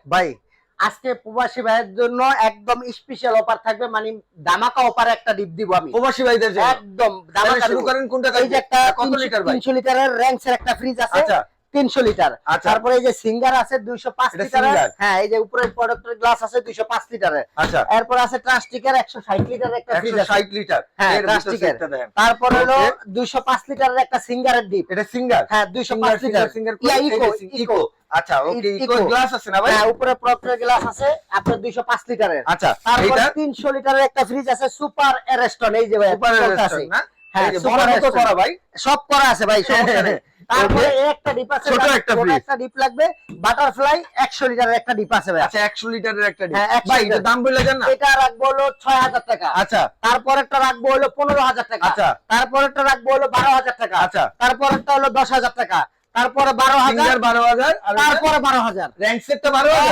ভাই আজকে প্রবাসী ভাইয়ের জন্য একদম স্পেশাল অফার থাকবে, মানে ধামাকা অফারে একটা ডিপ দিব আমি প্রবাসী ভাইদের জন্য একদম তাহলে ধামাকা শুরু দিব। করেন কোনটা এই যে একটা কত লিটার ভাই? 300 লিটারের র্যাঙ্কসের একটা ফ্রিজ আছে। আচ্ছা 300 লিটার। আচ্ছা। তারপরে এই যে সিঙ্গার আছে 205 এটা লিটারের। সিঙ্গার। হ্যাঁ এই যে উপরের প্রোডাক্টের গ্লাস আছে 205 লিটারের। আচ্ছা এরপর আছে ট্রাস্টিকের 160 লিটারের একটা ফ্রিজ আছে। 160 লিটার হ্যাঁ এর ট্রাস্টিকের। ভিতরটা দেখেন। তারপর হলো Okay. 205 লিটারের একটা সিঙ্গারের ডিপ। এটা সিঙ্গার। হ্যাঁ 205 লিটার। সিঙ্গার ইয়া ইকো ইকো। আচ্ছা ওকে ইকো ইকো। গ্লাস আছে না ভাই? হ্যাঁ উপরে প্রোডাক্টের গ্লাস আছে আপনার 205 লিটারের। আচ্ছা তারপর এটা 300 লিটারের একটা ফ্রিজ আছে সুপার এরেস্টন, এই যে ভাই সুপার চলতেছে। রেস্টুরেন্ট না? হ্যাঁ এই যে সুপার বড় মতো এরেস্টন করা ভাই। সব করা আছে ভাই, সমস্যা নেই। তারপরে এই একটা ডিপ আছে, ছোট একটা ফ্রিজ। একটা ডিপ লাগবে বাটারফ্লাই 100 লিটারের একটা ডিপ আছে ভাই। আচ্ছা 100 লিটারের একটা ডিপ। হ্যাঁ, 100 ভাই লিটার। এটা দাম বলে দেন না? এটা রাখবো হলো 6000 টাকা। আচ্ছা তারপর একটা রাখবো হলো 15000 টাকা। আচ্ছা। তারপর একটা রাখবো হলো 12000 টাকা। আচ্ছা। তারপর একটা হলো 10000 টাকা। তারপরে 12000। সিঙ্গার 12000 আর তারপরে 12000। র্যাঙ্ক সেটটা 12000।